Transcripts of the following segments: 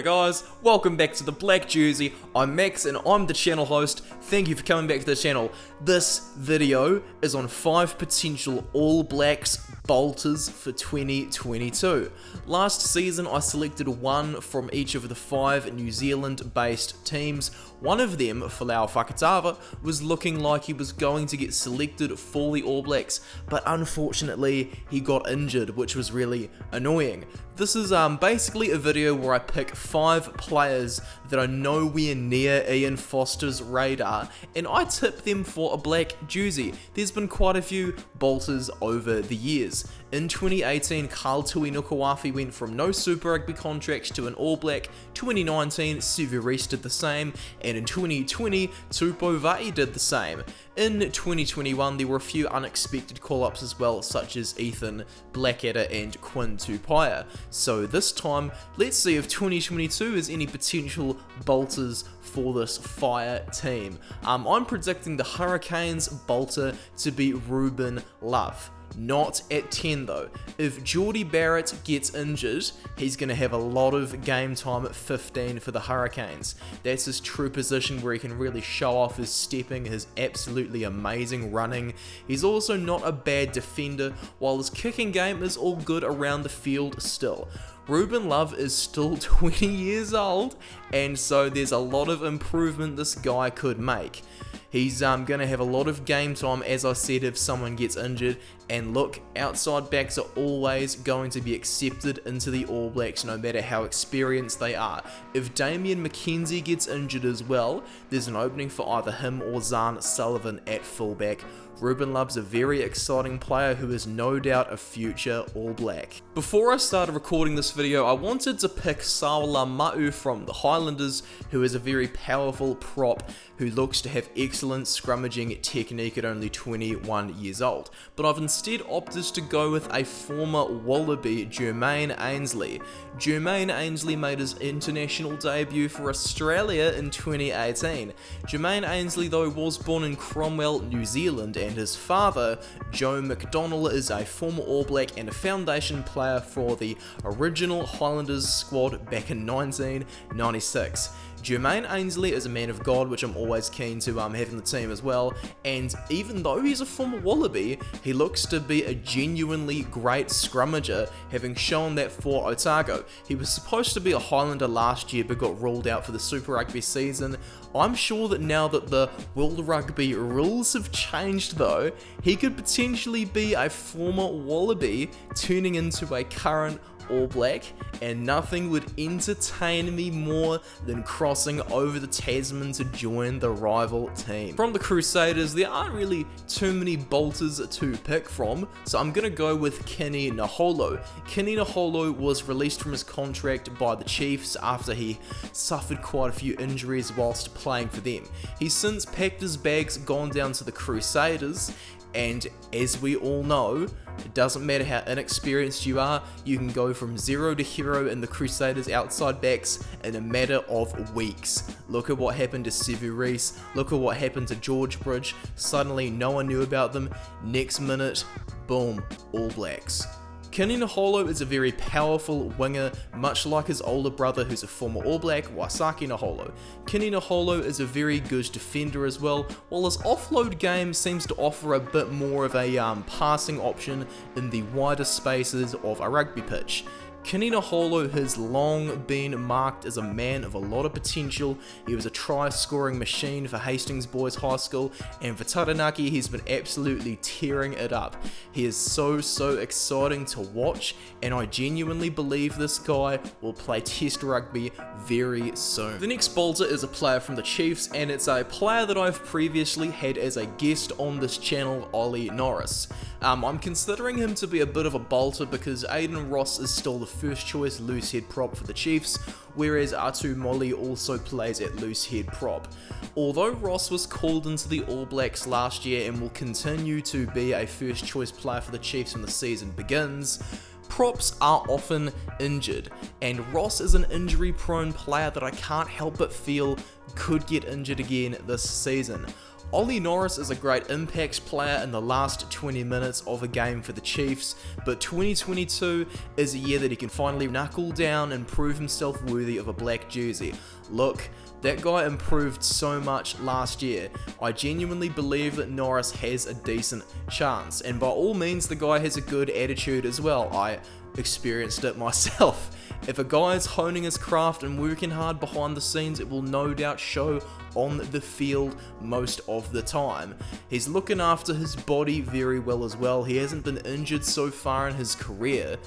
Kia guys, welcome back to the Black Jersey. I'm Max and I'm the channel host. Thank you for coming back to the channel. This video is on 5 potential All Blacks bolters for 2022. Last season I selected one from each of the 5 New Zealand based teams. One of them, Folau Fakatava, was looking like he was going to get selected for the All Blacks, but unfortunately he got injured, which was really annoying. This is basically a video where I pick 5 players that are nowhere near Ian Foster's radar and I tip them for a black jersey. There's been quite a few bolters over the years. In 2018, Carl Tui Nukuafi went from no Super Rugby contract to an All Black. 2019, Sevu Reece did the same, and in 2020, Tupou Vaa'i did the same. In 2021, there were a few unexpected call-ups as well, such as Ethan Blackadder and Quinn Tupaia. So this time, let's see if 2022 has any potential bolters for this fire team. I'm predicting the Hurricanes bolter to be Ruben Love. Not at 10 though. If Jordie Barrett gets injured, he's going to have a lot of game time at 15 for the Hurricanes. That's his true position where he can really show off his stepping, his absolutely amazing running. He's also not a bad defender, while his kicking game is all good around the field still. Ruben Love is still 20 years old, and so there's a lot of improvement this guy could make. He's going to have a lot of game time, as I said, if someone gets injured. And look, outside backs are always going to be accepted into the All Blacks, no matter how experienced they are. If Damian McKenzie gets injured as well, there's an opening for either him or Zahn Sullivan at fullback. Ruben Love's a very exciting player who is no doubt a future All Black. Before I started recording this video, I wanted to pick Sawala Ma'u from the Highlanders, who is a very powerful prop who looks to have excellent scrummaging technique at only 21 years old. But I've instead opted to go with a former Wallaby, Jermaine Ainsley. Jermaine Ainsley made his international debut for Australia in 2018. Jermaine Ainsley though was born in Cromwell, New Zealand, and his father, Joe McDonnell, is a former All Black and a foundation player for the original Highlanders squad back in 1996. Jermaine Ainsley is a man of God, which I'm always keen to have in the team as well, and even though he's a former Wallaby, he looks to be a genuinely great scrummager, having shown that for Otago. He was supposed to be a Highlander last year but got ruled out for the Super Rugby season. I'm sure that now that the World Rugby rules have changed though, he could potentially be a former Wallaby turning into a current All Black, and nothing would entertain me more than crossing over the Tasman to join the rival team. From the Crusaders, there aren't really too many bolters to pick from, so I'm going to go with Kenny Naholo. Kenny Naholo was released from his contract by the Chiefs after he suffered quite a few injuries whilst playing for them. He's since packed his bags, gone down to the Crusaders, and as we all know, it doesn't matter how inexperienced you are, you can go from zero to hero in the Crusaders outside backs in a matter of weeks. Look at what happened to Sevu Reece, look at what happened to George Bridge. Suddenly no one knew about them, next minute, boom, All Blacks. Kenny Naholo is a very powerful winger, much like his older brother who's a former All Black, Waisake Naholo. Kenny Naholo is a very good defender as well, while his offload game seems to offer a bit more of a passing option in the wider spaces of a rugby pitch. Kenny Naholo has long been marked as a man of a lot of potential. He was a try-scoring machine for Hastings Boys High School, and for Taranaki he's been absolutely tearing it up. He is so exciting to watch, and I genuinely believe this guy will play Test rugby very soon. The next bolter is a player from the Chiefs, and it's a player that I've previously had as a guest on this channel, Olly Norris. I'm considering him to be a bit of a bolter because Aiden Ross is still the first choice loose head prop for the Chiefs, whereas Atu Moli also plays at loose head prop. Although Ross was called into the All Blacks last year and will continue to be a first choice player for the Chiefs when the season begins, props are often injured, and Ross is an injury prone player that I can't help but feel could get injured again this season. Olly Norris is a great impact player in the last 20 minutes of a game for the Chiefs, but 2022 is a year that he can finally knuckle down and prove himself worthy of a black jersey. Look, that guy improved so much last year. I genuinely believe that Norris has a decent chance, and by all means the guy has a good attitude as well. I experienced it myself. If a guy is honing his craft and working hard behind the scenes, it will no doubt show on the field most of the time. He's looking after his body very well as well. He hasn't been injured so far in his career,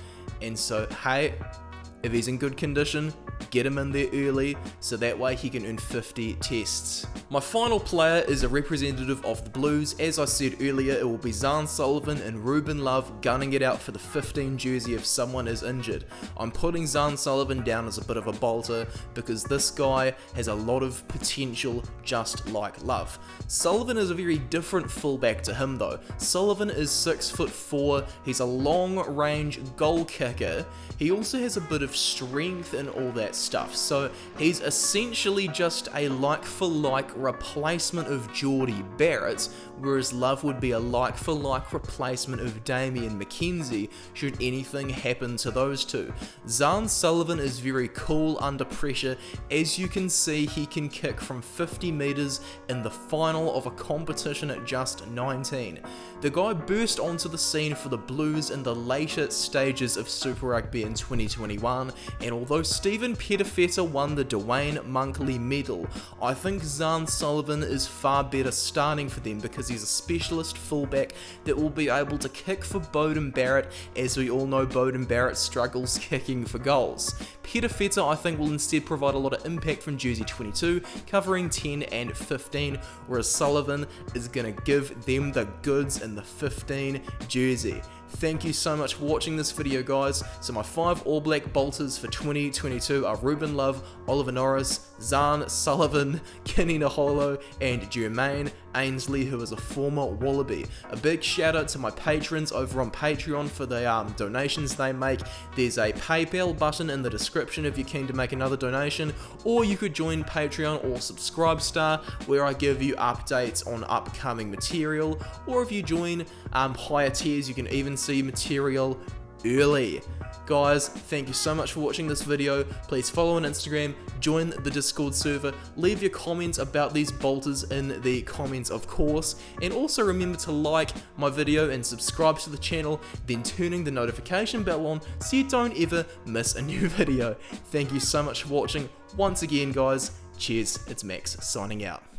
and so hey, if he's in good condition, get him in there early so that way he can earn 50 tests. My final player is a representative of the Blues. As I said earlier, it will be Zahn Sullivan and Ruben Love gunning it out for the 15 jersey if someone is injured. I'm putting Zahn Sullivan down as a bit of a bolter because this guy has a lot of potential just like Love. Sullivan is a very different fullback to him though. Sullivan is 6'4", he's a long range goal kicker. He also has a bit of strength and all that stuff, so he's essentially just a like-for-like replacement of Geordie Barrett, whereas Love would be a like-for-like replacement of Damian McKenzie should anything happen to those two. Zahn Sullivan is very cool under pressure. As you can see, he can kick from 50 meters in the final of a competition at just 19. The guy burst onto the scene for the Blues in the later stages of Super Rugby in 2021, and although Stephen Pettifeta won the Dwayne Monkley medal, I think Zahn Sullivan is far better starting for them because he's a specialist fullback that will be able to kick for Beauden Barrett, as we all know Beauden Barrett struggles kicking for goals. Pettifeta I think will instead provide a lot of impact from jersey 22, covering 10 and 15, whereas Sullivan is going to give them the goods in the 15 jersey. Thank you so much for watching this video, guys. So my 5 All Black bolters for 2022 are Ruben Love, Olly Norris, Zahn Sullivan, Naholo, and Jermaine Ainsley, who is a former Wallaby. A big shout out to my patrons over on Patreon for the donations they make. There's a PayPal button in the description if you're keen to make another donation, or you could join Patreon or Subscribestar, where I give you updates on upcoming material, or if you join higher tiers, you can even see material early. Guys, thank you so much for watching this video. Please follow on Instagram, join the Discord server, leave your comments about these bolters in the comments of course, and also remember to like my video and subscribe to the channel, then turning the notification bell on so you don't ever miss a new video. Thank you so much for watching once again, guys. Cheers, it's Max signing out.